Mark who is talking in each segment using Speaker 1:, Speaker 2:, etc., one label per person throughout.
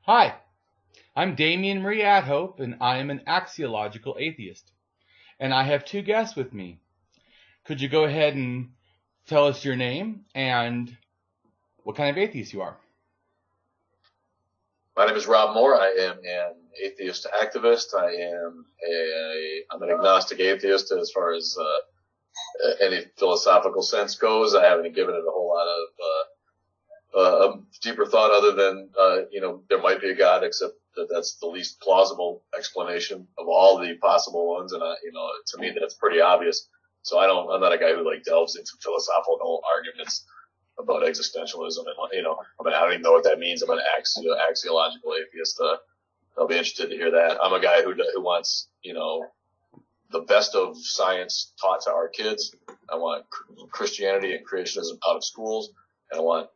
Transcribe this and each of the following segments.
Speaker 1: Hi, I'm Damien Marie AtHope, and I am an Axiological Atheist. And I have two guests with me. Could you go ahead and tell us your name and what kind of atheist you are?
Speaker 2: My name is Rob Moore. I am an atheist activist. I'm an agnostic atheist as far as any philosophical sense goes. I haven't given it a whole lot of deeper thought other than, there might be a God, except that that's the least plausible explanation of all the possible ones. And, to me, that's pretty obvious. So I'm not a guy who delves into philosophical arguments about existentialism. And, I don't even know what that means. I'm an axiological atheist. I'll be interested to hear that. I'm a guy who wants, the best of science taught to our kids. I want Christianity and creationism out of schools. And I want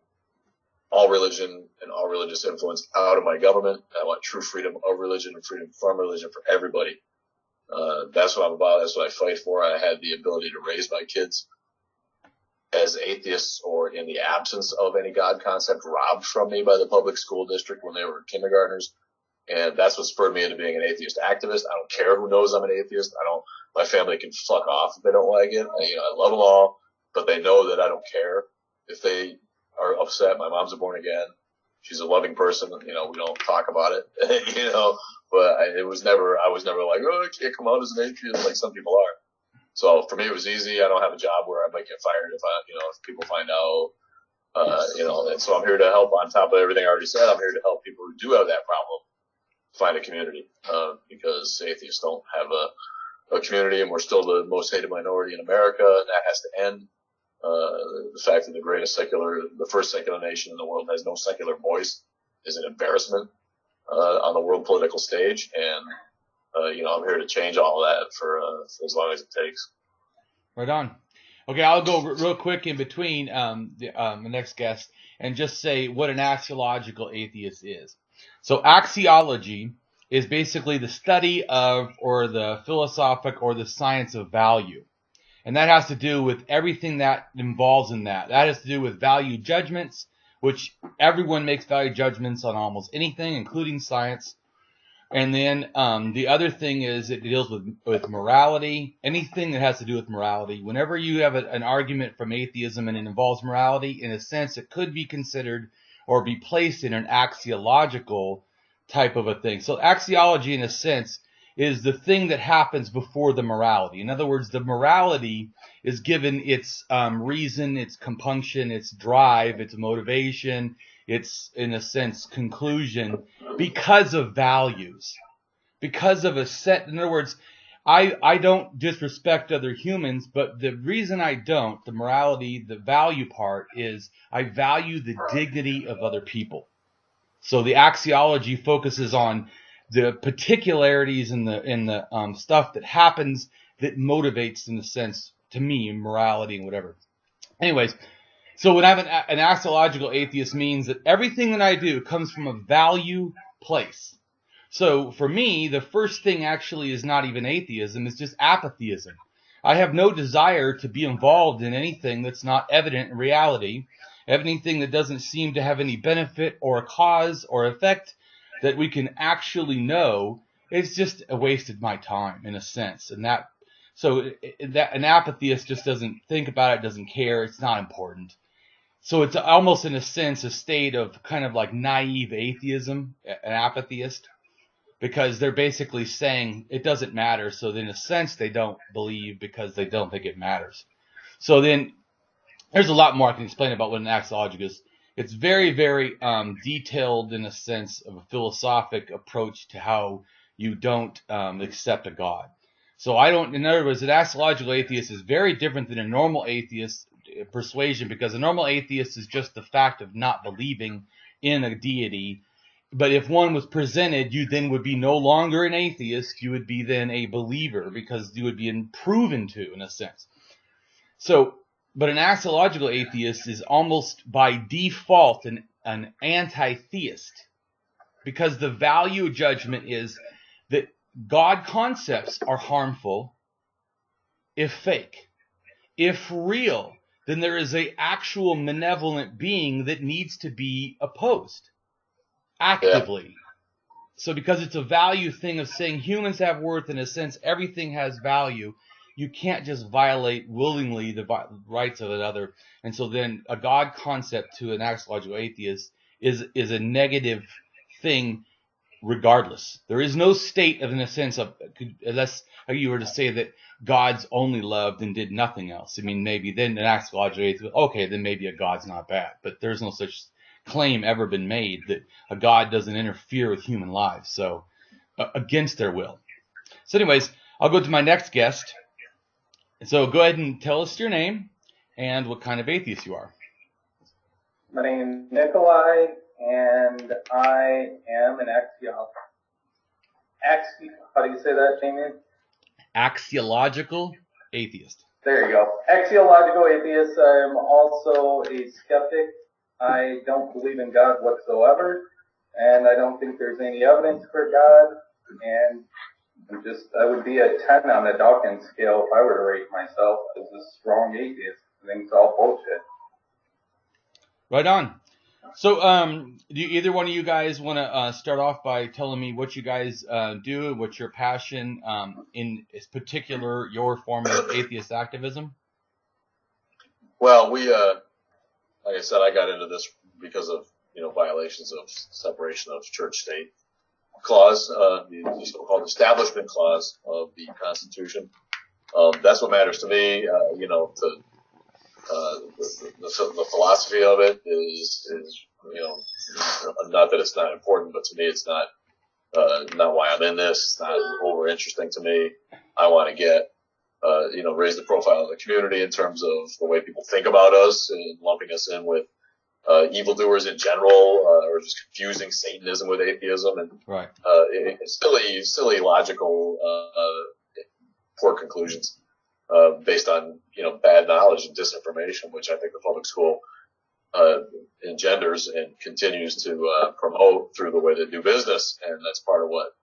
Speaker 2: all religion and all religious influence out of my government. I want true freedom of religion and freedom from religion for everybody. That's what I'm about. That's what I fight for. I had the ability to raise my kids as atheists or in the absence of any God concept robbed from me by the public school district when they were kindergartners. And that's what spurred me into being an atheist activist. I don't care who knows I'm an atheist. My family can fuck off if they don't like it. I love them all, but they know that I don't care if they are upset. My mom's a born again. She's a loving person. We don't talk about it, but I was never like, oh, I can't come out as an atheist like some people are. So for me, it was easy. I don't have a job where I might get fired if people find out, and so I'm here to help. On top of everything I already said, I'm here to help people who do have that problem find a community, because atheists don't have a community, and we're still the most hated minority in America, and that has to end. The fact that the first secular nation in the world has no secular voice is an embarrassment, on the world political stage. And, I'm here to change all that for as long as it takes.
Speaker 1: Right on. Okay, I'll go real quick in between the next guest and just say what an axiological atheist is. So axiology is basically the study of, or the philosophic or the science of value. And that has to do with everything that involves in that. That has to do with value judgments, which everyone makes value judgments on almost anything, including science. And then the other thing is it deals with morality, anything that has to do with morality. Whenever you have an argument from atheism and it involves morality, in a sense, it could be considered or be placed in an axiological type of a thing. So axiology, in a sense, is the thing that happens before the morality. In other words, the morality is given its reason, its compunction, its drive, its motivation, its, in a sense, conclusion because of values, because of a set. In other words, I don't disrespect other humans, but the reason I don't, the morality, the value part, is I value the dignity of other people. So the axiology focuses on the particularities in the stuff that happens that motivates, in a sense, to me, morality and whatever. Anyways, so when I have an axiological atheist means that everything that I do comes from a value place. So for me, the first thing actually is not even atheism, it's just apatheism. I have no desire to be involved in anything that's not evident in reality, anything that doesn't seem to have any benefit or a cause or effect that we can actually know. It's just a waste of my time, in a sense. And an apatheist just doesn't think about it, doesn't care, it's not important. So it's almost, in a sense, a state of kind of like naive atheism, an apatheist, because they're basically saying it doesn't matter. So in a sense, they don't believe because they don't think it matters. So then there's a lot more I can explain about what an axiological is. It's very, very detailed in a sense of a philosophic approach to how you don't accept a God. So in other words, an axiological atheist is very different than a normal atheist persuasion, because a normal atheist is just the fact of not believing in a deity. But if one was presented, you then would be no longer an atheist, you would be then a believer, because you would be proven to, in a sense. So, but an axiological atheist is almost by default an anti-theist, because the value judgment is that God concepts are harmful if fake. If real, then there is an actual malevolent being that needs to be opposed actively. so because it's a value thing of saying humans have worth, in a sense, everything has value. You can't just violate willingly the rights of another. And so then a God concept to an axiological atheist is a negative thing regardless. There is no state of, in a sense of, unless you were to say that God's only loved and did nothing else. I mean, maybe then an axiological atheist, okay, then maybe a God's not bad. But there's no such claim ever been made that a God doesn't interfere with human lives, so against their will. So anyways, I'll go to my next guest. So go ahead and tell us your name and what kind of atheist you are.
Speaker 3: My name is Nikolai, and I am an how do you say that, Damien?
Speaker 1: Axiological atheist.
Speaker 3: There you go. Axiological atheist. I'm also a skeptic. I don't believe in God whatsoever, and I don't think there's any evidence for God, and I would be a 10 on the Dawkins scale if I were to rate myself as a strong atheist. I think it's all bullshit.
Speaker 1: Right on. So, do either one of you guys want to start off by telling me what you guys do, what's your passion in particular, your form of atheist activism?
Speaker 2: Well, like I said, I got into this because of, violations of separation of church-state clause, the so-called establishment clause of the Constitution. That's what matters to me. The philosophy of it is not that it's not important, but to me it's not why I'm in this. It's not over interesting to me. I want to get raise the profile of the community in terms of the way people think about us and lumping us in with evildoers in general, or just confusing Satanism with atheism, and
Speaker 1: right.
Speaker 2: It's silly, logical, poor conclusions based on bad knowledge and disinformation, which I think the public school engenders and continues to promote through the way they do business, and that's part of what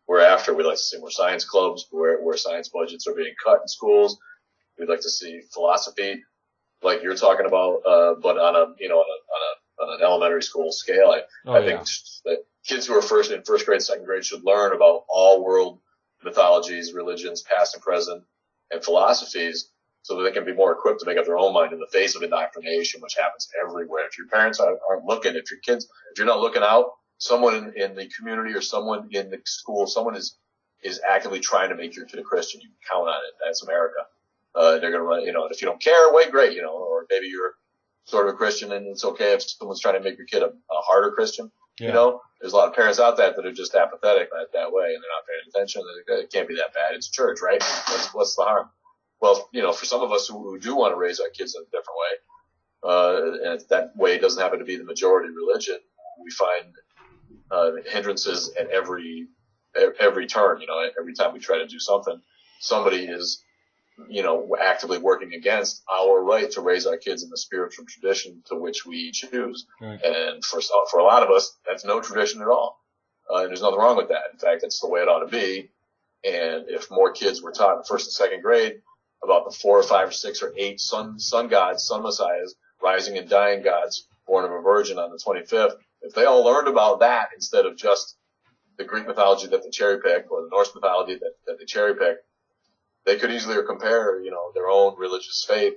Speaker 2: we're after. We'd like to see more science clubs where science budgets are being cut in schools. We'd like to see philosophy, like you're talking about, but on an elementary school scale. I think that kids who are in first grade, second grade should learn about all world mythologies, religions, past and present, and philosophies, so that they can be more equipped to make up their own mind in the face of indoctrination, which happens everywhere. If your parents aren't looking, if you're not looking out, someone in the community or someone in the school, someone is actively trying to make your kid a Christian. You can count on it. That's America. They're going to run, and if you don't care, wait, great, or maybe you're sort of a Christian and it's okay if someone's trying to make your kid a harder Christian. Yeah. There's a lot of parents out there that are just apathetic that way, and they're not paying attention. It can't be that bad. It's church, right? What's the harm? Well, for some of us who do want to raise our kids in a different way, and that way doesn't happen to be the majority religion, we find hindrances at every turn. Every time we try to do something, somebody is actively working against our right to raise our kids in the spiritual tradition to which we choose. Right. And for a lot of us, that's no tradition at all. And there's nothing wrong with that. In fact, that's the way it ought to be. And if more kids were taught in first and second grade about the 4 or 5 or 6 or 8 sun gods, sun messiahs, rising and dying gods, born of a virgin on the 25th, if they all learned about that instead of just the Greek mythology that they cherry pick or the Norse mythology that they cherry pick, they could easily compare, their own religious faith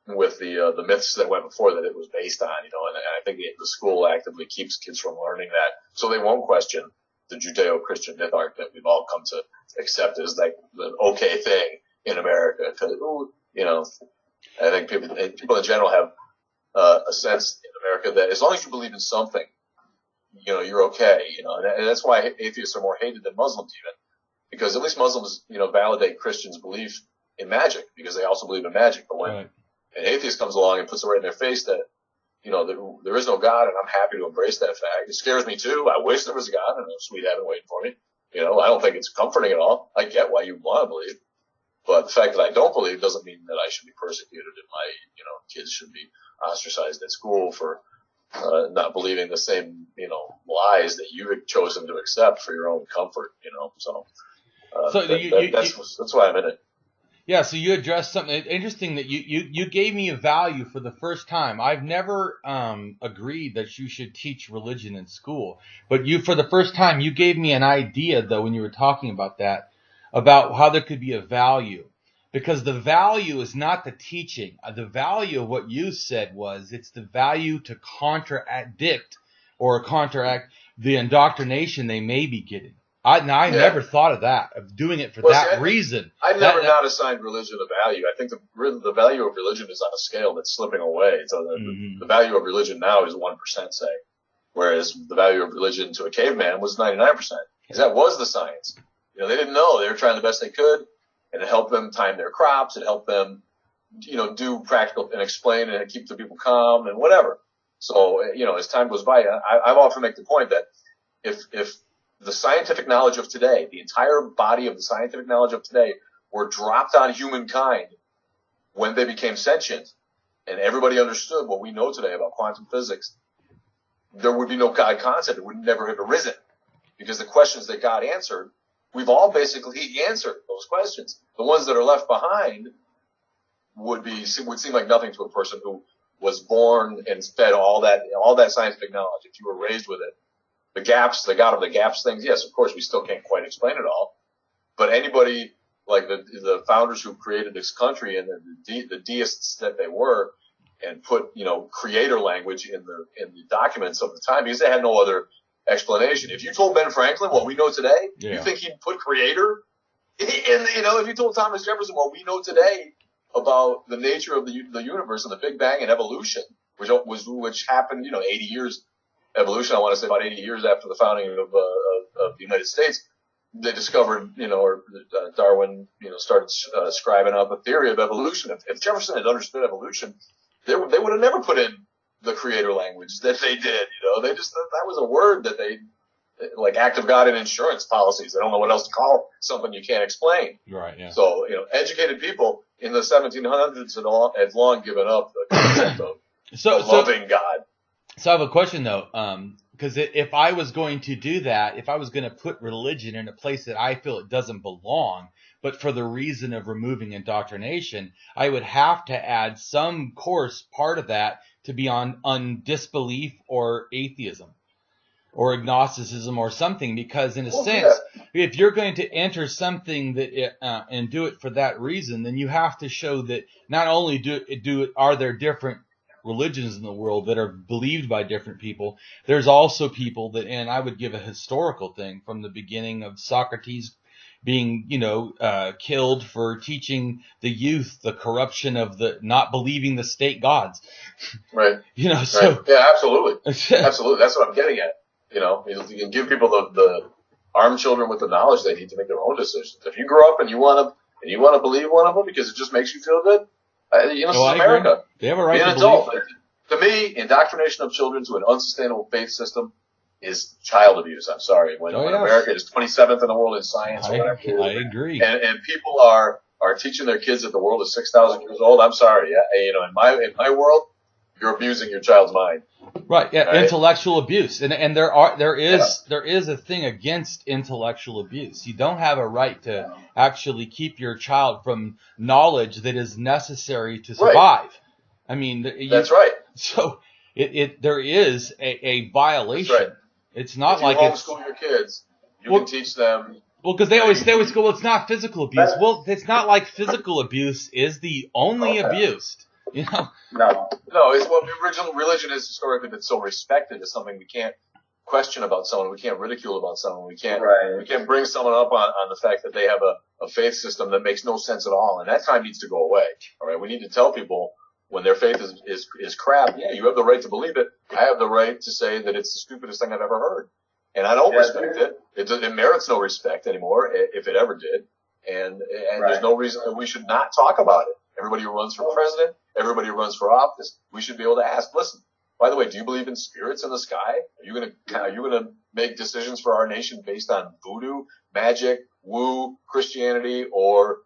Speaker 2: with the myths that went before that it was based on, and I think the school actively keeps kids from learning that, so they won't question the Judeo-Christian myth art that we've all come to accept as like the okay thing in America. I think people in general have a sense in America that as long as you believe in something, you're okay, and that's why atheists are more hated than Muslims even. Because at least Muslims, validate Christians' belief in magic, because they also believe in magic. But when an atheist comes along and puts it right in their face that, there is no God, and I'm happy to embrace that fact. It scares me too. I wish there was a God and a sweet heaven waiting for me. I don't think it's comforting at all. I get why you want to believe. But the fact that I don't believe doesn't mean that I should be persecuted and my, kids should be ostracized at school for not believing the same, lies that you've chosen to accept for your own comfort, so.
Speaker 1: So
Speaker 2: that's why I'm in it.
Speaker 1: Yeah, so you addressed something interesting that you gave me a value for the first time. I've never agreed that you should teach religion in school, but you, for the first time, you gave me an idea, though, when you were talking about that, about how there could be a value. Because the value is not the teaching. The value of what you said was it's the value to contradict or counteract the indoctrination they may be getting. I never thought of that, of doing it for reason.
Speaker 2: I've never not assigned religion a value. I think the value of religion is on a scale that's slipping away. So the value of religion now is 1%, say, whereas the value of religion to a caveman was 99%. Because that was the science. They didn't know. They were trying the best they could, and it helped them time their crops. It helped them, do practical and explain and keep the people calm and whatever. So, as time goes by, I've often make the point that if the scientific knowledge of today, the entire body of the scientific knowledge of today, were dropped on humankind when they became sentient, and everybody understood what we know today about quantum physics, there would be no God concept. It would never have arisen, because the questions that God answered, we've all basically answered those questions. The ones that are left behind would seem like nothing to a person who was born and fed all that scientific knowledge. If you were raised with it. The God of the gaps things, yes, of course, we still can't quite explain it all. But anybody like the founders who created this country and the deists that they were, and put, creator language in the documents of the time, because they had no other explanation. If you told Ben Franklin what we know today, you think he'd put creator? If you told Thomas Jefferson what we know today about the nature of the universe and the Big Bang and evolution, which happened, 80 years. Evolution, I want to say about 80 years after the founding of the United States, they discovered, Darwin, started scribing up a theory of evolution. If Jefferson had understood evolution, they would have never put in the creator language that they did. They just that was a word that they, like act of God in insurance policies. They don't know what else to call something you can't explain.
Speaker 1: Right. Yeah.
Speaker 2: So educated people in the 1700s had long given up the concept of loving God.
Speaker 1: So I have a question, though, because if I was going to do that, if I was going to put religion in a place that I feel it doesn't belong, but for the reason of removing indoctrination, I would have to add some course part of that to be on disbelief or atheism or agnosticism or something, because in a sense, if you're going to enter something that and do it for that reason, then you have to show that not only are there different religions in the world that are believed by different people, there's also people that, and I would give a historical thing from the beginning of Socrates being, killed for teaching the youth the corruption of the not believing the state gods.
Speaker 2: Right.
Speaker 1: So.
Speaker 2: Right. Yeah, absolutely. Absolutely. That's what I'm getting at. You can give people the arm children with the knowledge they need to make their own decisions. If you grow up and you want to believe one of them because it just makes you feel good, this is America.
Speaker 1: They have a right
Speaker 2: to
Speaker 1: believe.
Speaker 2: Adult. To me, indoctrination of children to an unsustainable faith system is child abuse. I'm sorry. When America is 27th in the world in science or whatever.
Speaker 1: I agree.
Speaker 2: And people are teaching their kids that the world is 6,000 years old. I'm sorry. Yeah, in my world, you're abusing your child's mind.
Speaker 1: Right. Yeah. Right? Intellectual abuse. And there is a thing against intellectual abuse. You don't have a right to actually keep your child from knowledge that is necessary to survive. Right. I mean,
Speaker 2: that's right.
Speaker 1: So there is a violation.
Speaker 2: That's right.
Speaker 1: It's not
Speaker 2: if
Speaker 1: like
Speaker 2: you homeschool your kids, you can teach them.
Speaker 1: Well, because they always go, well, it's not physical abuse. Well, it's not like physical abuse is the only abuse.
Speaker 3: No.
Speaker 2: It's what religion has historically been so respected as something we can't question about someone, we can't ridicule about someone, we can't bring someone up on the fact that they have a faith system that makes no sense at all, and that time needs to go away. All right, we need to tell people when their faith is crap. Yeah, you have the right to believe it. I have the right to say that it's the stupidest thing I've ever heard, and I don't respect it. It merits no respect anymore, if it ever did, and there's no reason that we should not talk about it. Everybody who runs for president, everybody who runs for office, we should be able to ask, listen, by the way, do you believe in spirits in the sky? Are you gonna make decisions for our nation based on voodoo, magic, woo, Christianity, or,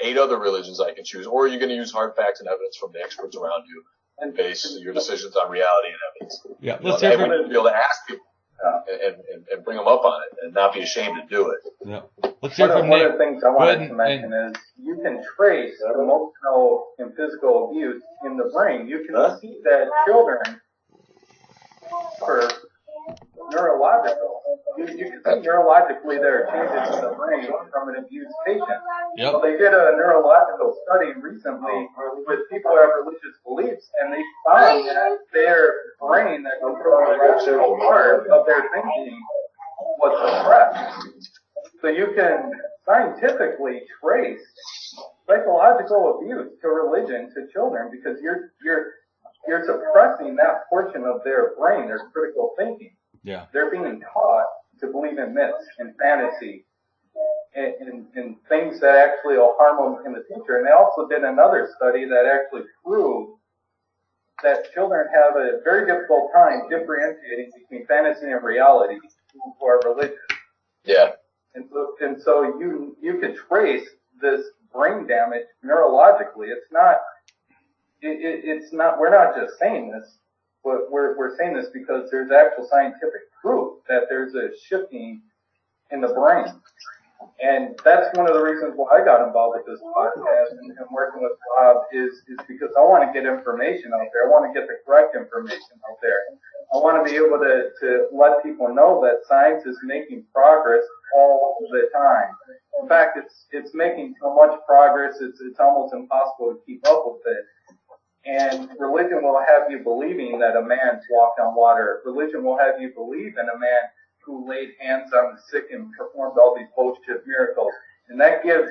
Speaker 2: 8 other religions I can choose? Or are you going to use hard facts and evidence from the experts around you and base your decisions on reality and evidence?
Speaker 1: Yeah,
Speaker 2: I want to be able to ask people and bring them up on it and not be ashamed to do it.
Speaker 1: Yeah. Let's hear from
Speaker 3: One of the things I wanted to mention is you can trace emotional and physical abuse in the brain. You can see that children suffer neurological. You can see neurologically there are changes in the brain from an abused patient.
Speaker 1: Yep.
Speaker 3: Well, they did a neurological study recently with people who have religious beliefs, and they found that their brain, that controls the rational part of their thinking, was suppressed. So you can scientifically trace psychological abuse to religion to children because you're suppressing that portion of their brain, their critical thinking.
Speaker 1: Yeah.
Speaker 3: They're being taught to believe in myths and fantasy and things that actually will harm them in the future. And they also did another study that actually proved that children have a very difficult time differentiating between fantasy and reality who are religious.
Speaker 2: Yeah.
Speaker 3: And so you could trace this brain damage neurologically. It's not, we're not just saying this, but we're saying this because there's actual scientific proof that there's a shifting in the brain. And that's one of the reasons why I got involved with this podcast and working with Rob is because I want to get information out there. I want to get the correct information out there. I want to be able to let people know that science is making progress all the time. In fact, it's making so much progress, it's almost impossible to keep up with it. And religion will have you believing that a man walked on water. Religion will have you believe in a man who laid hands on the sick and performed all these bullshit miracles. And that gives,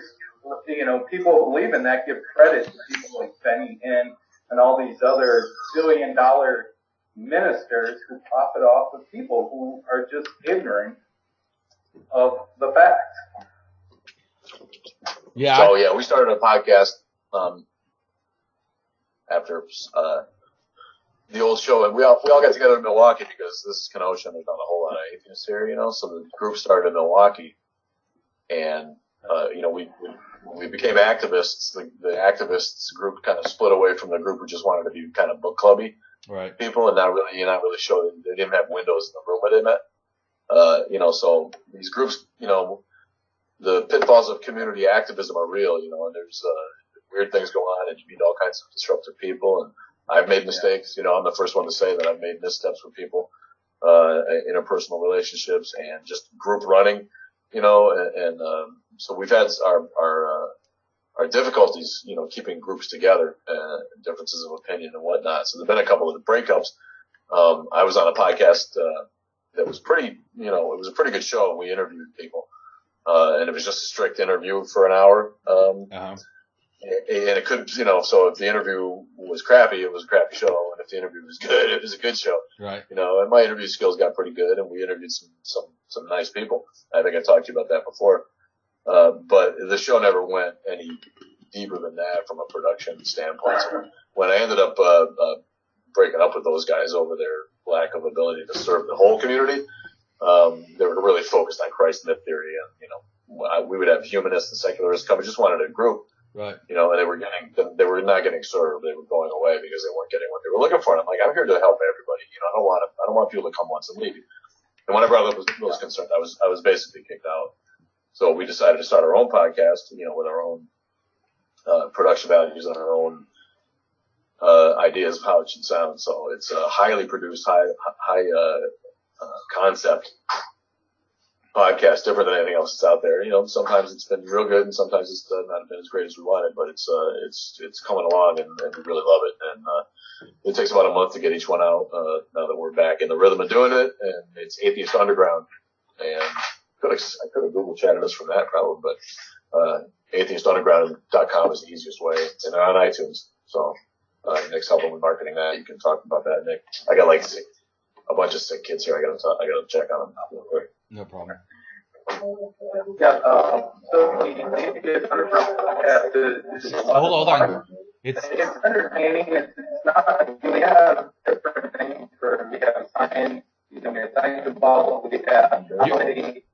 Speaker 3: people who believe in that give credit to people like Benny Hinn and all these other billion-dollar ministers who profit off of people who are just ignorant of the facts.
Speaker 2: Yeah. So yeah, we started a podcast after the old show, and we all got together in Milwaukee because this is Kenosha and there's not a whole lot of atheists here, so the group started in Milwaukee, and we became activists. The activists group kind of split away from the group who just wanted to be kind of book clubby people, and not really show. They didn't have windows in the room where they met. So these groups, the pitfalls of community activism are real, and there's weird things go on, and you meet all kinds of disruptive people, and I've made mistakes. I'm the first one to say that I've made missteps with people, interpersonal relationships and just group running, so we've had our difficulties, keeping groups together, differences of opinion and whatnot. So there've been a couple of the breakups. I was on a podcast, that was pretty, it was a pretty good show, and we interviewed people, and it was just a strict interview for an hour. And it could, so if the interview was crappy, it was a crappy show. And if the interview was good, it was a good show.
Speaker 1: Right.
Speaker 2: And my interview skills got pretty good, and we interviewed some nice people. I think I talked to you about that before. But the show never went any deeper than that from a production standpoint. So when I ended up, breaking up with those guys over their lack of ability to serve the whole community, they were really focused on Christ myth theory. And, we would have humanists and secularists come and just wanted a group.
Speaker 1: Right.
Speaker 2: And they were not getting served. They were going away because they weren't getting what they were looking for. And I'm like, I'm here to help everybody. I don't want people to come once and leave. And when I brought up those concerns, I was basically kicked out. So we decided to start our own podcast, with our own, production values and our own, ideas of how it should sound. So it's a highly produced, high concept podcast, different than anything else that's out there. Sometimes it's been real good, and sometimes it's not been as great as we wanted, but it's coming along, and we really love it. And it takes about a month to get each one out. Now that we're back in the rhythm of doing it, and it's Atheist Underground. And I could have Google chatted us from that probably, but atheistunderground.com is the easiest way, and they're on iTunes. So Nick's helping with marketing that. You can talk about that, Nick. I got a bunch of sick kids here. I gotta check on them real quick.
Speaker 1: No problem.
Speaker 3: Yeah, so the
Speaker 1: Hold on.
Speaker 3: It's entertaining. It's not. We have different things we have science. We have science involved. We have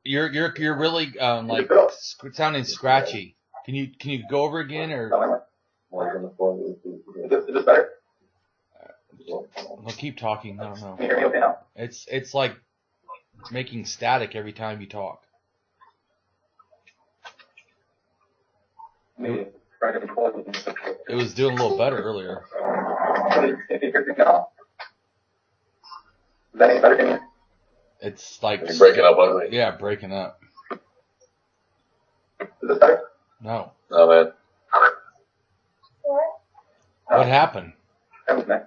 Speaker 1: You're really sounding scratchy. Can you go over again or?
Speaker 3: Is this better?
Speaker 1: Well, keep talking. I don't know.
Speaker 3: Can you hear me okay now?
Speaker 1: It's like making static every time you talk.
Speaker 3: Maybe try to close it.
Speaker 1: It was doing a little better earlier.
Speaker 3: If you hear me now. Is that any better? Can you?
Speaker 1: It's like
Speaker 2: You're breaking up ugly.
Speaker 1: Yeah, breaking up.
Speaker 3: Is this better?
Speaker 1: No.
Speaker 2: Oh man.
Speaker 1: What happened?
Speaker 3: That was nice.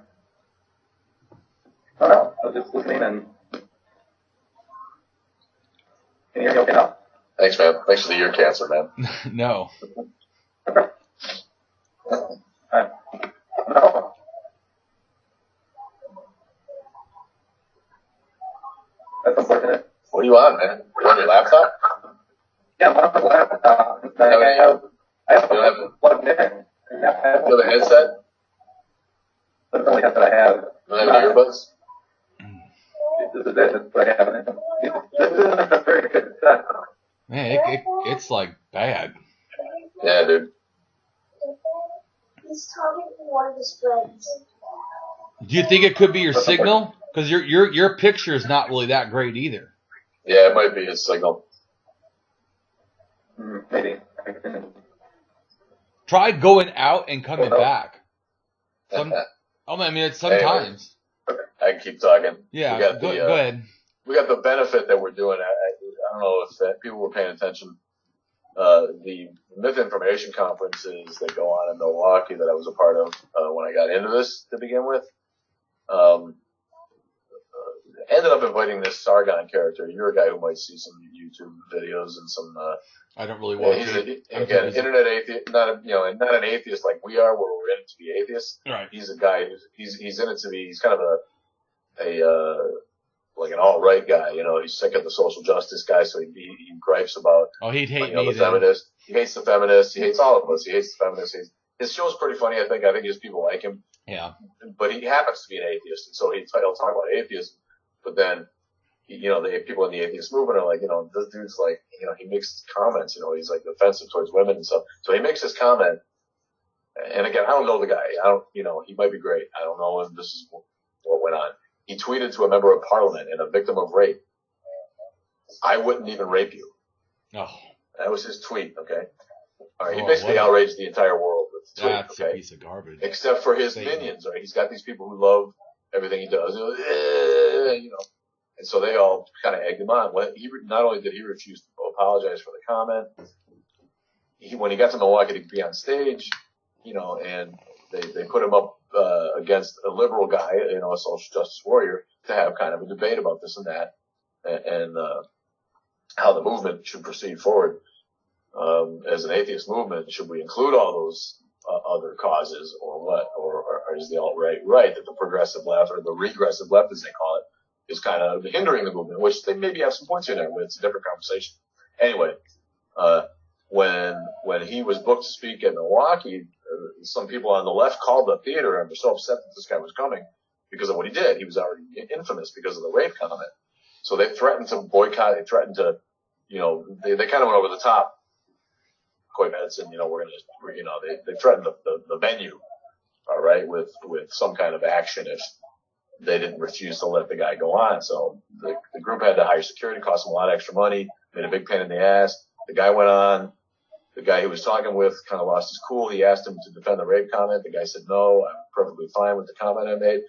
Speaker 3: Oh no, I was just listening and. Can you hear me okay now?
Speaker 2: Thanks, man. Thanks for the ear cancer, man.
Speaker 1: No.
Speaker 3: No. That's unfortunate.
Speaker 2: What are you on, man? You on your laptop?
Speaker 3: Yeah, I'm on the laptop. I have
Speaker 2: You don't have,
Speaker 3: plugged in.
Speaker 2: you have a headset?
Speaker 3: That's the only headset I have.
Speaker 2: You don't have any earbuds?
Speaker 3: This is it. That's what I have. This isn't a very good set.
Speaker 1: Man, it's like bad.
Speaker 2: Yeah, dude.
Speaker 4: He's talking to one of his friends.
Speaker 1: Do you think it could be your signal? Because your picture is not really that great either.
Speaker 2: Yeah, it might be his signal.
Speaker 3: Maybe.
Speaker 1: Try going out and coming back. I mean, it's sometimes.
Speaker 2: I can keep talking.
Speaker 1: Yeah,
Speaker 2: We got
Speaker 1: go
Speaker 2: the,
Speaker 1: ahead.
Speaker 2: We got the benefit that we're doing. I don't know if people were paying attention. The Myth-Information conferences that go on in Milwaukee that I was a part of when I got into this to begin with, ended up inviting this Sargon character. You're a guy who might see some YouTube videos and some.
Speaker 1: I don't really watch it.
Speaker 2: Again, internet atheist, not an atheist like we are, where we're in it to be atheists.
Speaker 1: Right.
Speaker 2: He's a guy he's in it to be. He's kind of like an alt-right guy, he's sick of the social justice guy, so he gripes about,
Speaker 1: He'd hate me
Speaker 2: the
Speaker 1: then.
Speaker 2: feminists. He hates the feminists. He hates all of us. He hates the feminists. His show's pretty funny, I think. I think his people like him.
Speaker 1: Yeah.
Speaker 2: But he happens to be an atheist, and so he'll talk about atheism. But then, the people in the atheist movement are like, this dude's like, he makes comments, he's like offensive towards women and stuff. So he makes this comment, and again, I don't know the guy. He might be great. I don't know if this is what went on. He tweeted to a member of parliament and a victim of rape, "I wouldn't even rape you."
Speaker 1: Oh.
Speaker 2: That was his tweet, okay? All right, he
Speaker 1: Oh,
Speaker 2: basically outraged the entire world with the tweet,
Speaker 1: That's
Speaker 2: okay?
Speaker 1: a piece of garbage.
Speaker 2: Except for his minions, right? He's got these people who love everything he does, and so they all kind of egged him on. Not only did he refuse to apologize for the comment, when he got to Milwaukee to be on stage, and they put him up against a liberal guy, a social justice warrior, to have kind of a debate about this and that, and how the movement should proceed forward. As an atheist movement, should we include all those other causes, or what? Or is the alt-right right that the progressive left, or the regressive left, as they call it, is kind of hindering the movement? Which they maybe have some points in there, but it's a different conversation. Anyway, when he was booked to speak at Milwaukee, some people on the left called the theater and were so upset that this guy was coming because of what he did. He was already infamous because of the rape comment. So they threatened to boycott. They threatened to, they kind of went over the top. Coy Medicine, we're going to, they threatened the venue, all right, with some kind of action if they didn't refuse to let the guy go on. So the group had to hire security, cost them a lot of extra money, made a big pain in the ass. The guy went on. The guy he was talking with kind of lost his cool. He asked him to defend the rape comment. The guy said, "No, I'm perfectly fine with the comment I made."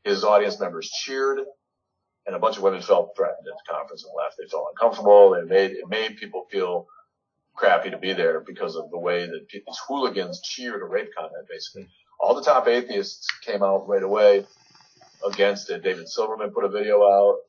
Speaker 2: His audience members cheered, and a bunch of women felt threatened at the conference and left. They felt uncomfortable. It made people feel crappy to be there because of the way that these hooligans cheered a rape comment, basically. All the top atheists came out right away against it. David Silverman put a video out,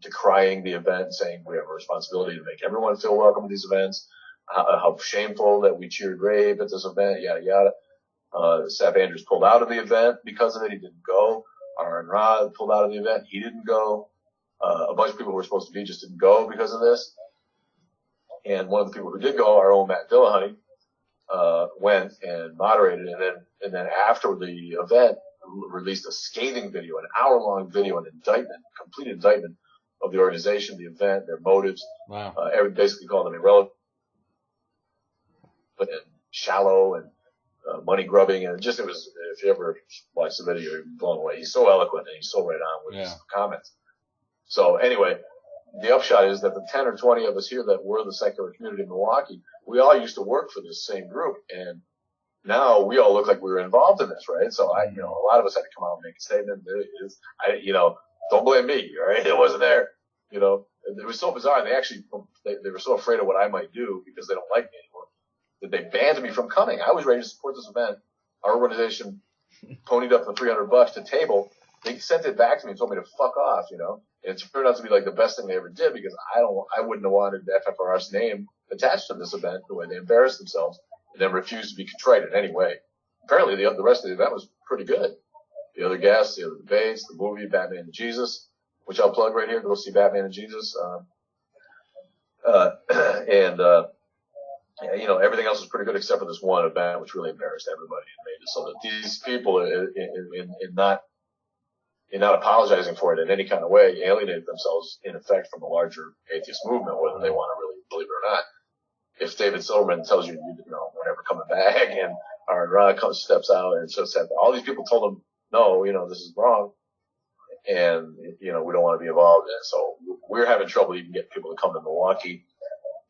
Speaker 2: decrying the event, saying we have a responsibility to make everyone feel welcome at these events. How shameful that we cheered rape at this event, yada, yada. Seth Andrews pulled out of the event because of it. He didn't go. Aaron Rod pulled out of the event. He didn't go. A bunch of people who were supposed to be just didn't go because of this. And one of the people who did go, our own Matt Dillahunty, went and moderated, and then after the event, released a scathing video, an hour-long video, an indictment, complete indictment of the organization, the event, their motives.
Speaker 1: Wow.
Speaker 2: Basically called them irrelevant and shallow and money grubbing, and it was, if you ever watch the video, you're blown away. He's so eloquent and he's so right on with his comments. So anyway, the upshot is that the 10 or 20 of us here that were the secular community in Milwaukee, we all used to work for this same group, and now we all look like we were involved in this, right? So a lot of us had to come out and make a statement. Don't blame me, right? It wasn't there, It was so bizarre. They were so afraid of what I might do because they don't like me anymore that they banned me from coming. I was ready to support this event. Our organization ponied up the $300 to table. They sent it back to me and told me to fuck off, And it turned out to be like the best thing they ever did because I wouldn't have wanted the FFRS name attached to this event the way they embarrassed themselves and then refused to be contrite in any way. Apparently the rest of the event was pretty good. The other guests, the other debates, the movie Batman and Jesus, which I'll plug right here. Go see Batman and Jesus. Everything else was pretty good except for this one event, which really embarrassed everybody and made it so that these people, in not apologizing for it in any kind of way, alienated themselves in effect from the larger atheist movement, whether they want to really believe it or not. If David Silverman tells you, we're never coming back, and Aaron Ra steps out and says that all these people told him, no, this is wrong, and we don't want to be involved in it. So we're having trouble even getting people to come to Milwaukee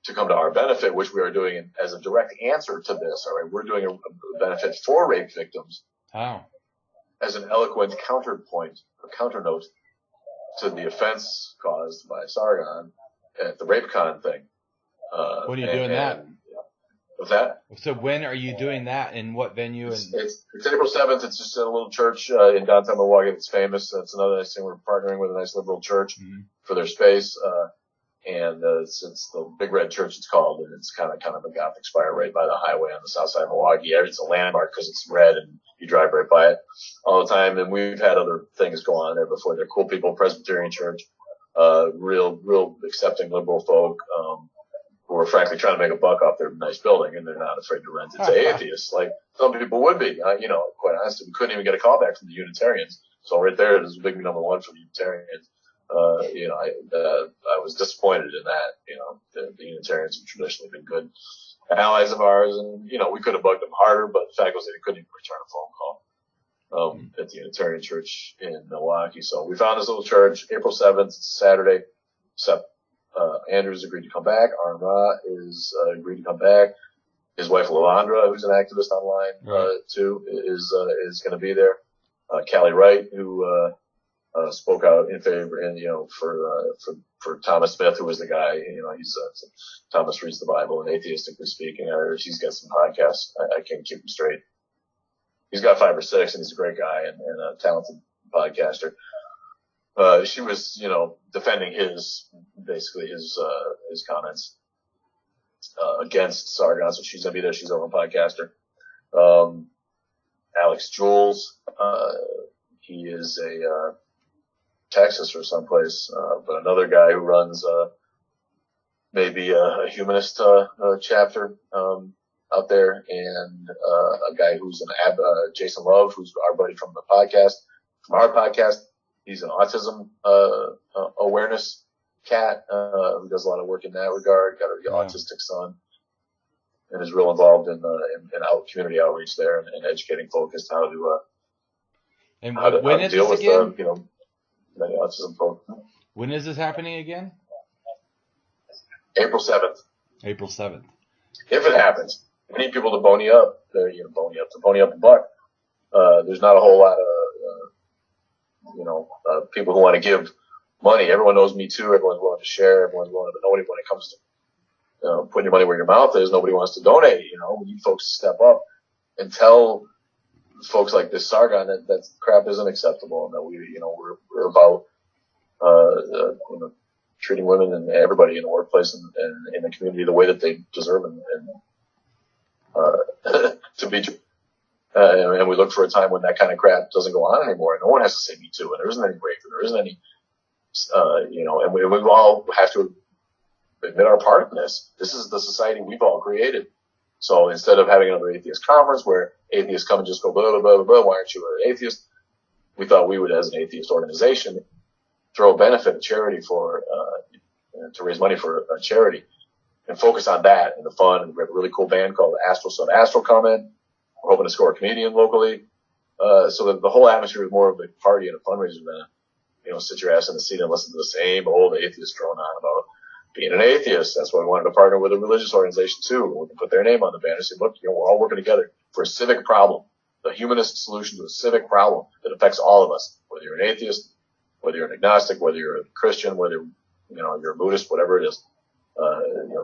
Speaker 2: to come to our benefit, which we are doing as a direct answer to this. All right, we're doing a benefit for rape victims.
Speaker 1: How?
Speaker 2: As an eloquent counterpoint or counternote to the offense caused by Sargon at the RapeCon thing.
Speaker 1: When are you doing that?
Speaker 2: What's that?
Speaker 1: So when are you doing that? In what venue?
Speaker 2: It's April 7th. It's just a little church in downtown Milwaukee that's famous. That's another nice thing. We're partnering with a nice liberal church for their space. It's the Big Red Church, it's called, and it's kind of a Gothic spire right by the highway on the south side of Milwaukee. It's a landmark because it's red and you drive right by it all the time. And we've had other things go on there before. They're cool people, Presbyterian church, real accepting liberal folk, who are frankly trying to make a buck off their nice building, and they're not afraid to rent it to atheists, like some people would be. Quite honestly, we couldn't even get a call back from the Unitarians. So right there is big number one for the Unitarians. I was disappointed in that. The Unitarians have traditionally been good allies of ours, and we could have bugged them harder, but the fact was they couldn't even return a phone call at the Unitarian Church in Milwaukee. So we found this little church, April 7th, Saturday. Andrew's agreed to come back. Arma is agreed to come back. His wife Lalandra, who's an activist online too, is going to be there. Callie Wright, who spoke out in favor, and for Thomas Smith, who was the guy. He's Thomas reads the Bible and atheistically speaking. He's got some podcasts. I can't keep him straight. He's got 5 or 6, and he's a great guy and a talented podcaster. She was, defending his comments, against Sargon. So she's going to be there. She's our own podcaster. Alex Jules, he is a, Texas or someplace, but another guy who runs, maybe a humanist, chapter, out there, and, a guy who's Jason Love, who's our buddy from our podcast. He's an autism awareness cat who does a lot of work in that regard. Got an autistic son, and is real involved in community outreach there and educating folk as to how to deal with many autism folk.
Speaker 1: When is this happening again?
Speaker 2: April 7th.
Speaker 1: April 7th.
Speaker 2: If it happens, we need people to pony up a buck. There's not a whole lot of people who want to give money. Everyone knows Me Too. Everyone's willing to share. Everyone's willing to donate when it comes to putting your money where your mouth is. Nobody wants to donate. We need folks to step up and tell folks like this Sargon that crap isn't acceptable, and that we're about treating women and everybody in the workplace and in the community the way that they deserve and to be. And we look for a time when that kind of crap doesn't go on anymore. No one has to say Me Too, and there isn't any rape, and there isn't any, and we all have to admit our part in this. This is the society we've all created. So instead of having another atheist conference where atheists come and just go blah, blah, blah, blah, why aren't you an atheist? We thought we would, as an atheist organization, throw a benefit, a charity to raise money for a charity and focus on that and the fun. And we have a really cool band called Astral Sub Astral coming. We're hoping to score a comedian locally, so that the whole atmosphere is more of a party and a fundraiser sit your ass in the seat and listen to the same old atheist drone on about being an atheist. That's why we wanted to partner with a religious organization too. We can put their name on the banner and say, look, we're all working together for a civic problem, the humanist solution to a civic problem that affects all of us, whether you're an atheist, whether you're an agnostic, whether you're a Christian, whether, you're a Buddhist, whatever it is.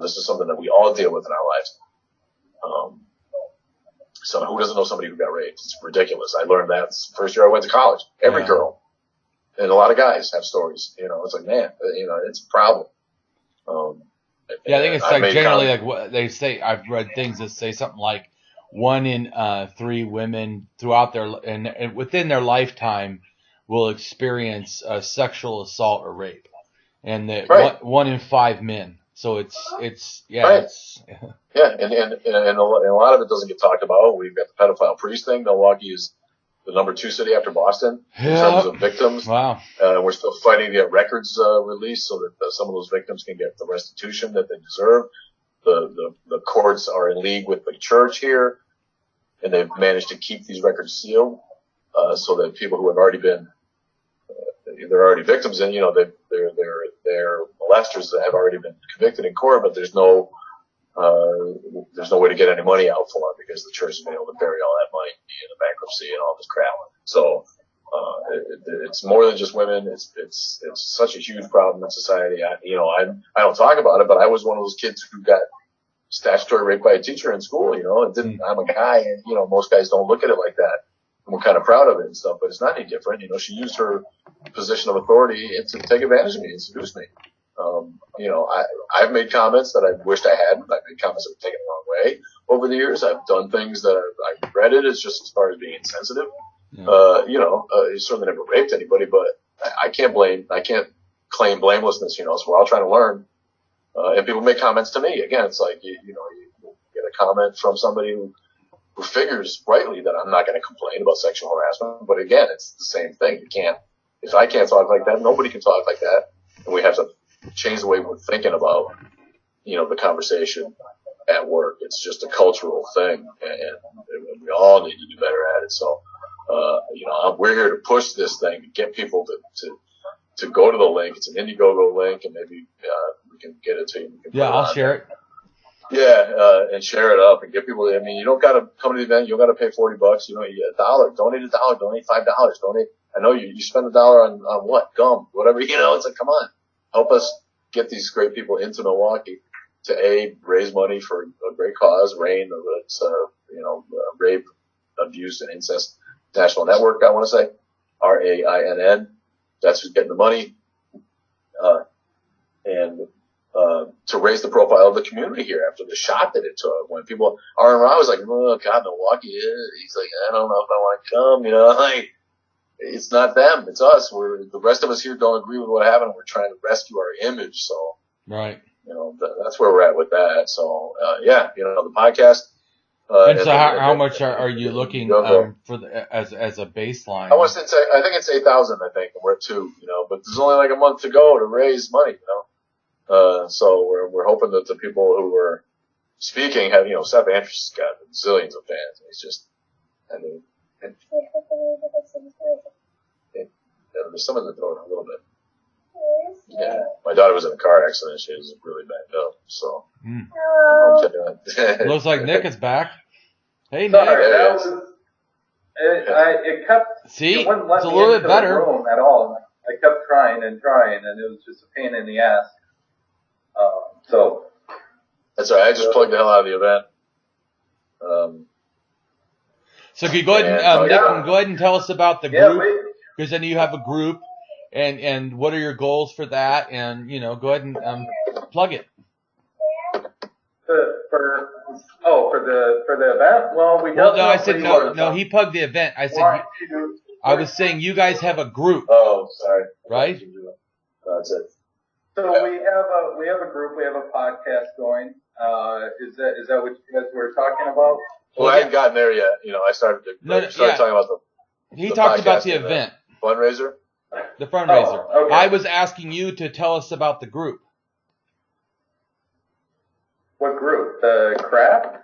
Speaker 2: This is something that we all deal with in our lives. So who doesn't know somebody who got raped? It's ridiculous. I learned that first year I went to college. Every girl and a lot of guys have stories. It's like, man, it's a problem.
Speaker 1: I think it's like generally like what they say. I've read things that say something like 1 in 3 women throughout their and within their lifetime will experience sexual assault or rape, and that 1 in 5 men. So it's
Speaker 2: right. And a lot of it doesn't get talked about. We've got the pedophile priest thing. Milwaukee is the number 2 city after Boston in terms of victims.
Speaker 1: Wow.
Speaker 2: We're still fighting to get records released so that some of those victims can get the restitution that they deserve. The courts are in league with the church here, and they've managed to keep these records sealed so that people who have already been they're already victims, and they're molesters that have already been convicted in court, but there's no way to get any money out for them because the church has been able to bury all that money in the bankruptcy and all this crap. So it's more than just women. It's such a huge problem in society. I don't talk about it, but I was one of those kids who got statutory raped by a teacher in school. I'm a guy, and most guys don't look at it like that. And we're kind of proud of it and stuff, but it's not any different. She used her position of authority to take advantage of me and seduce me. I've made comments that I wished I hadn't. I've made comments that were taken the wrong way over the years. I've done things that I regretted as far as being insensitive.
Speaker 1: Yeah.
Speaker 2: He certainly never raped anybody, but I can't claim blamelessness, so we're all trying to learn. And people make comments to me. Again, it's like, you get a comment from somebody who figures rightly that I'm not going to complain about sexual harassment. But again, it's the same thing. If I can't talk like that, nobody can talk like that. And we have to change the way we're thinking about, the conversation at work. It's just a cultural thing, and we all need to do better at it. So, we're here to push this thing to get people to go to the link. It's an Indiegogo link, and maybe we can get it to you.
Speaker 1: Yeah, I'll share it.
Speaker 2: Yeah, and share it up and get people. You don't got to come to the event. You don't got to pay $40. You get $1. Donate $1. Donate $5. Donate. I know you spend $1 on what? Gum, whatever. It's like, come on, help us get these great people into Milwaukee to raise money for a great cause. RAIN, it's Rape, Abuse, and Incest National Network. I want to say RAINN. That's who's getting the money, and to raise the profile of the community here after the shot that it took. When people are around, I was like, oh God, Milwaukee. He's like, I don't know if I want to come. It's not them, it's us. The rest of us here don't agree with what happened. We're trying to rescue our image. So,
Speaker 1: right.
Speaker 2: That's where we're at with that. So, the podcast.
Speaker 1: And so how much are you looking for as a baseline?
Speaker 2: I think it's 8,000. I think, and we're at 2. But there's only like a month to go to raise money. So we're hoping that the people who are speaking have, Seth Andrus has got zillions of fans. He's just, there's some in the door a little bit. Yeah, my daughter was in a car accident. She was really banged up. So
Speaker 1: looks like Nick is back. Hey, Nick.
Speaker 3: Sorry, it kept.
Speaker 1: See,
Speaker 3: it wouldn't let
Speaker 1: it's a
Speaker 3: me
Speaker 1: little
Speaker 3: into
Speaker 1: bit better
Speaker 3: the room at all. I kept trying, and it was just a pain in the ass. So
Speaker 2: that's all right. I just plugged the hell out of the event.
Speaker 1: So can you go ahead and Nick, can go ahead and tell us about the group, because then you have a group, and what are your goals for that, and go ahead and plug it. For the event. Well, no, I said no. He plugged the event. I said I was saying you guys have a group.
Speaker 2: Oh, sorry.
Speaker 1: Right.
Speaker 2: That's it.
Speaker 3: So we have a group. We have a podcast going. Is that what you guys were talking about?
Speaker 2: Well, I hadn't gotten there yet. I started talking about
Speaker 1: He talked about the event.
Speaker 2: Fundraiser?
Speaker 1: The fundraiser.
Speaker 3: Oh, okay.
Speaker 1: I was asking you to tell us about the group.
Speaker 3: What group? The craft?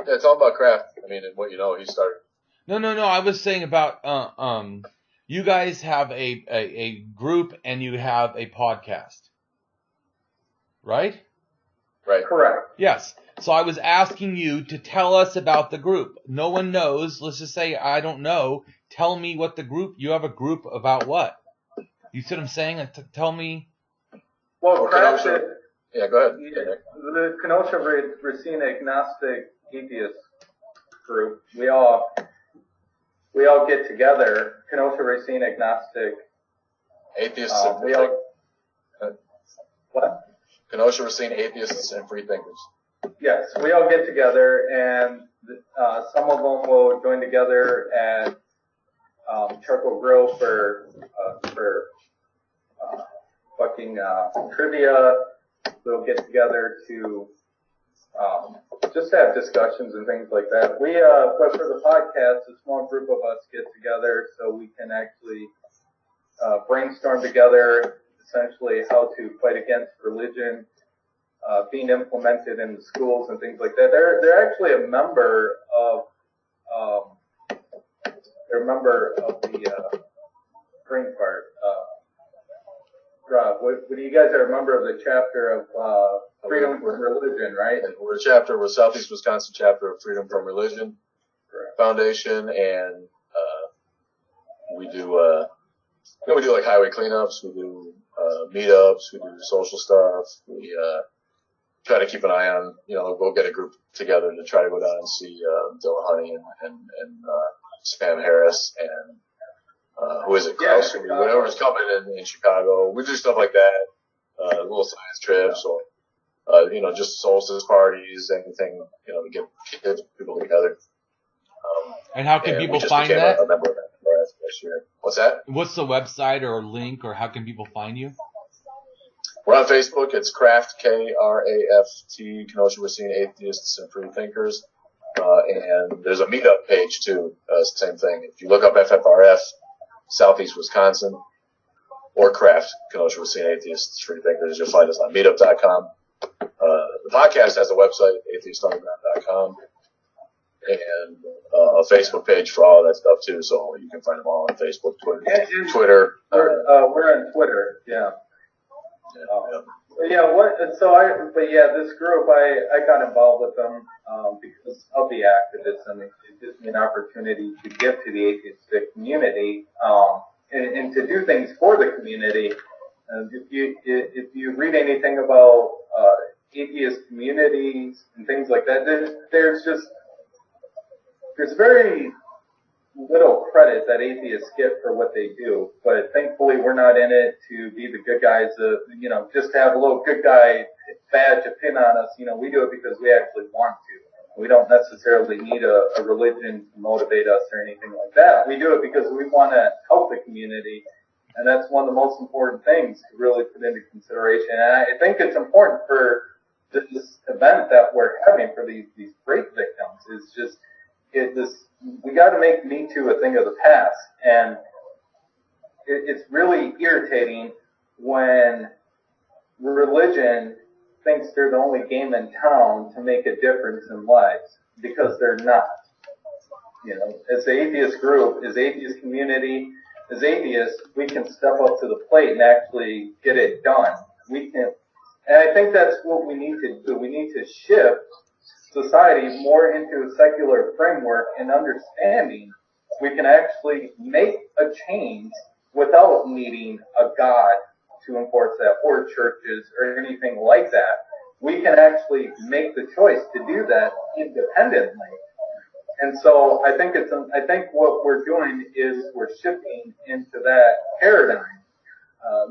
Speaker 2: Yeah, it's all about craft. What he started.
Speaker 1: No. I was saying about You guys have a group and you have a podcast, right?
Speaker 2: Right.
Speaker 3: Correct.
Speaker 1: Yes. So I was asking you to tell us about the group. No one knows. Let's just say I don't know. Tell me what the group. You have a group about what? You see what I'm saying? Tell me.
Speaker 3: Well,
Speaker 2: Kenosha. Yeah, go ahead.
Speaker 3: The Kenosha Racine Agnostic Atheist group. We all get together. Kenosha Racine Agnostic
Speaker 2: Atheists and free thinkers.
Speaker 3: What?
Speaker 2: Kenosha Racine Atheists and Free Thinkers.
Speaker 3: Yes, we all get together, and some of them will join together at Charcoal Grill for trivia. We'll get together to just have discussions and things like that. But for the podcast, a small group of us get together so we can actually brainstorm together, essentially how to fight against religion being implemented in the schools and things like that. They're actually a member of the Green part. Rob, what do you guys are a member of the chapter of Freedom from Religion, right?
Speaker 2: We're a chapter, we're Southeast Wisconsin chapter of Freedom from Religion Foundation, and we do we do like highway cleanups, we do meetups, we do social stuff, we try to keep an eye on, we'll get a group together to try to go down and see Dylan Honey and Sam Harris and who is it? Klaus, whoever's coming in Chicago. We do stuff like that, little science trips or, just solstice parties, anything, to get people together.
Speaker 1: And how can people find that?
Speaker 2: A member of that this year. What's that?
Speaker 1: What's the website or link, or how can people find you?
Speaker 2: We're on Facebook. It's Craft, K-R-A-F-T, Kenosha Racine Atheists and Free Thinkers. And there's a meetup page too. Same thing. If you look up FFRF, Southeast Wisconsin, or Craft, Kenosha Racine Atheists, Free Thinkers, you'll find us on meetup.com. The podcast has a website, atheistunderground.com, and a Facebook page for all of that stuff too, so you can find them all on Facebook, Twitter.
Speaker 3: We're on Twitter, yeah. This group, I got involved with them because of the activism. It gives me an opportunity to give to the atheistic community and to do things for the community. If you read anything about atheist communities and things like that, there's very little credit that atheists get for what they do, but thankfully we're not in it to be the good guys, just to have a little good guy badge, a pin on us. We do it because we actually want to. We don't necessarily need a religion to motivate us or anything like that. We do it because we want to help the community, and that's one of the most important things to really put into consideration. And I think it's important for this event that we're having for these rape victims is just we got to make Me Too a thing of the past, and it's really irritating when religion thinks they're the only game in town to make a difference in lives, because they're not. As the atheist group, as atheist community, as atheists, we can step up to the plate and actually get it done. And I think that's what we need to do. We need to shift society more into a secular framework and understanding we can actually make a change without needing a God to enforce that, or churches or anything like that. We can actually make the choice to do that independently. And so I think what we're doing is we're shifting into that paradigm.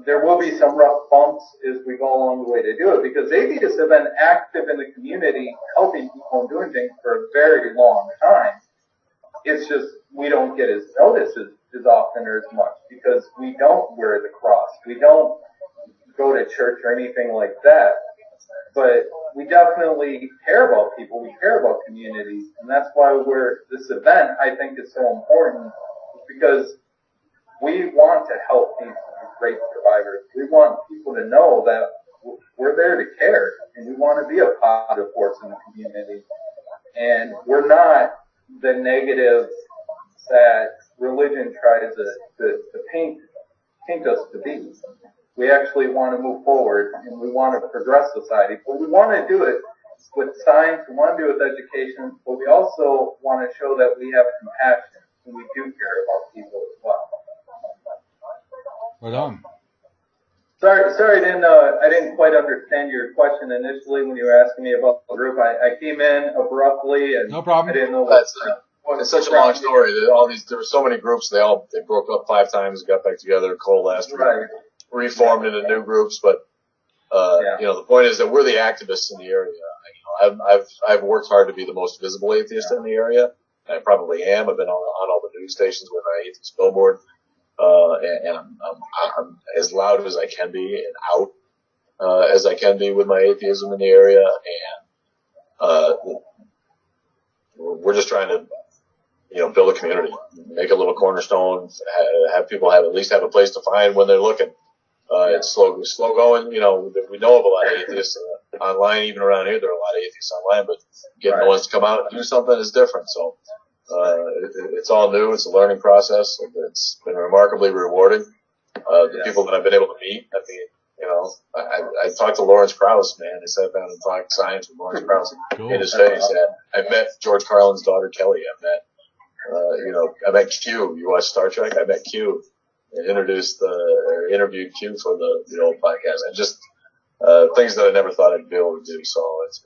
Speaker 3: There will be some rough bumps as we go along the way to do it, because atheists have been active in the community, helping people and doing things for a very long time. It's just we don't get as noticed as often or as much because we don't wear the cross. We don't go to church or anything like that. But we definitely care about people. We care about communities. And that's why this event, I think, is so important, because we want to help these rape survivors. We want people to know that we're there to care, and we want to be a positive force in the community. And we're not the negative that religion tries to paint us to be. We actually want to move forward and we want to progress society, but we want to do it with science, we want to do it with education, but we also want to show that we have compassion and we do care about people as well.
Speaker 1: Right on.
Speaker 3: Sorry, I didn't quite understand your question initially when you were asking me about the group. I came in abruptly and
Speaker 1: no problem.
Speaker 3: I didn't know
Speaker 2: it's such a long story. There were so many groups. They broke up 5 times, got back together, coalesced,
Speaker 3: right.
Speaker 2: Reformed into new groups. But the point is that we're the activists in the area. I've worked hard to be the most visible atheist in the area. I probably am. I've been on all the news stations with my atheist billboard, and I'm as loud as I can be and out as I can be with my atheism in the area. And we're just trying to build a community, make a little cornerstone, have people at least have a place to find when they're looking. It's slow going. We know of a lot of atheists online, even around here. There are a lot of atheists online, but getting the ones to come out and do something is different. So it's all new. It's a learning process. It's been remarkably rewarding. The people that I've been able to meet, I talked to Lawrence Krauss, man. I sat down and talked science with Lawrence Krauss in his face. I met George Carlin's daughter, Kelly. I met Q. You watch Star Trek? I met Q. And interviewed Q for the old podcast. And just things that I never thought I'd be able to do. So it's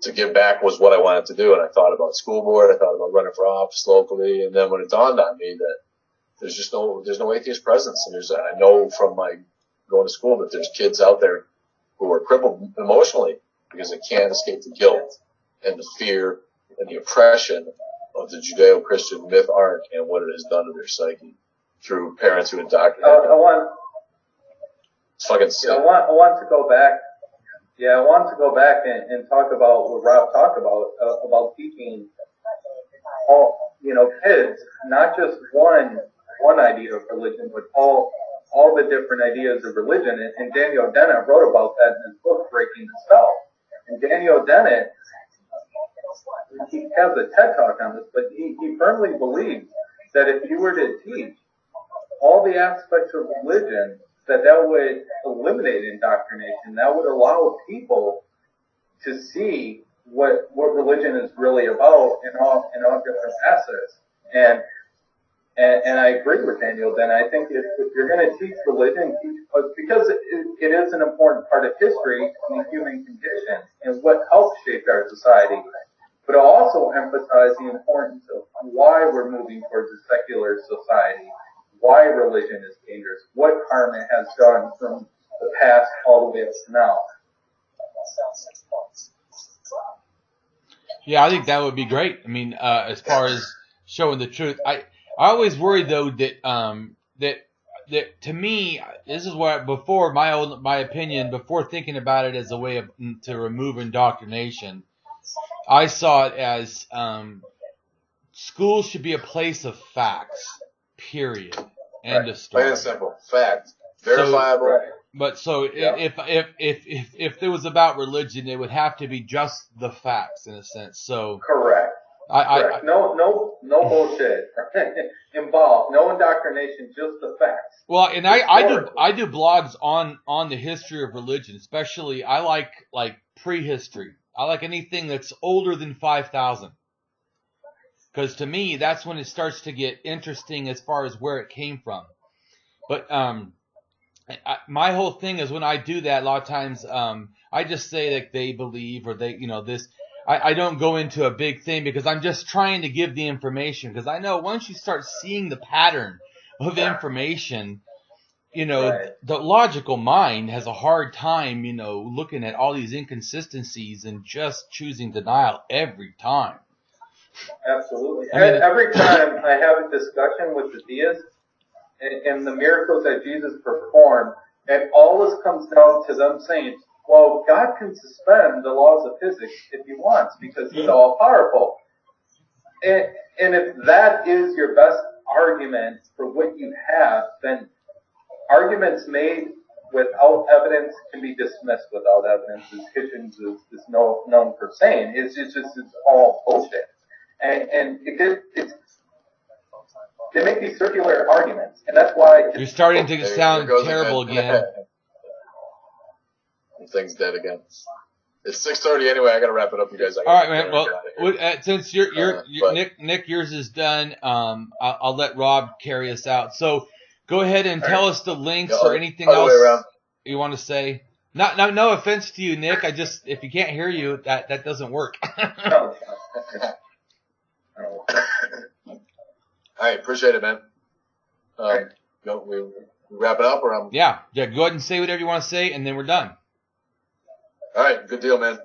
Speaker 2: to give back was what I wanted to do. And I thought about school board. I thought about running for office locally. And then when it dawned on me that there's no atheist presence. And I know from my going to school that there's kids out there who are crippled emotionally because they can't escape the guilt and the fear and the oppression of the Judeo-Christian myth arc and what it has done to their psyche through parents who indoctrinate them. It's fucking sick.
Speaker 3: I want to go back. Yeah, I want to go back and talk about what Rob talked about teaching all kids, not just one idea of religion, but all the different ideas of religion. And Daniel Dennett wrote about that in his book, Breaking the Spell. And Daniel Dennett, he has a TED Talk on this, but he firmly believes that if you were to teach all the aspects of religion, that would eliminate indoctrination. That would allow people to see what religion is really about in all different facets. And I agree with Daniel. Then I think if you're going to teach religion, because it is an important part of history and the human condition and what helps shape our society. But I'll also emphasize the importance of why we're moving towards a secular society, why religion is dangerous, what harm it has done from the past all the way up to now.
Speaker 1: Yeah, I think that would be great. I mean, as far as showing the truth, I always worry though that to me, this is where before my opinion, before thinking about it as a way to remove indoctrination, I saw it as schools should be a place of facts. Period. End of story.
Speaker 2: Plain and simple. Fact. Verifiable.
Speaker 1: If it was about religion, it would have to be just the facts in a sense. So
Speaker 3: correct. Correct. No bullshit involved. No indoctrination. Just the facts.
Speaker 1: Well, and I do blogs on the history of religion. Especially I like prehistory. I like anything that's older than 5,000. Because to me, that's when it starts to get interesting as far as where it came from. But my whole thing is when I do that, a lot of times I just say that they believe or they, this. I don't go into a big thing because I'm just trying to give the information. Because I know once you start seeing the pattern of information, the logical mind has a hard time, looking at all these inconsistencies and just choosing denial every time.
Speaker 3: Absolutely. Every time I have a discussion with the deists and the miracles that Jesus performed, it always comes down to them saying, well, God can suspend the laws of physics if he wants because he's all powerful. And if that is your best argument for what you have, then arguments made without evidence can be dismissed without evidence, as Hitchens is known for saying. It's all bullshit. And they make these circular arguments, and that's why
Speaker 1: You're starting to sound terrible again.
Speaker 2: Thing's dead again. It's 6:30 anyway. I gotta wrap it up, you guys.
Speaker 1: All right, man. Well, since Nick, yours is done. I'll let Rob carry us out. So go ahead and tell us the links or anything else you want to say. No offense to you, Nick. If you can't hear you, that doesn't work.
Speaker 2: All right, appreciate it, man. We wrap it up, or
Speaker 1: yeah. Go ahead and say whatever you want to say, and then we're done.
Speaker 2: All right, good deal, man.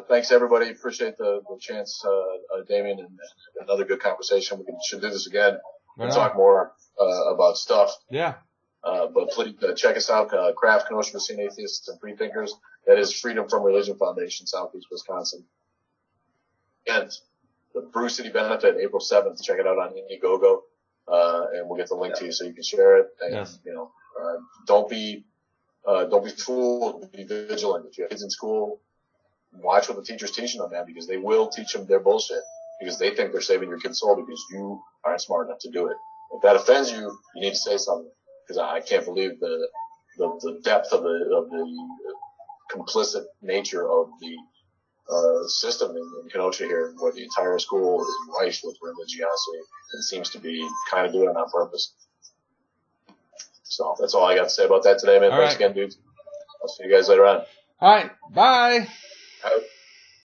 Speaker 2: Thanks, everybody. Appreciate the chance, Damien, and another good conversation. We should do this again and talk more about stuff.
Speaker 1: Yeah.
Speaker 2: But please check us out, Craft, Kenosha, Racine Atheists, and Freethinkers. That is Freedom from Religion Foundation, Southeast Wisconsin. And the Brew City Benefit, April 7th. Check it out on Indiegogo, and we'll get the link to you so you can share it. And, don't be fooled. Be vigilant. If you have kids in school, watch what the teacher's teaching them, man, because they will teach them their bullshit because they think they're saving your kid's soul because you aren't smart enough to do it. If that offends you, you need to say something, because I can't believe the depth of the complicit nature of the system in Kenosha here, where the entire school is rife with religiosity and seems to be kind of doing it on purpose. So that's all I got to say about that today, man. Thanks again, dudes. I'll see you guys later on.
Speaker 1: All right. Bye.
Speaker 2: All right.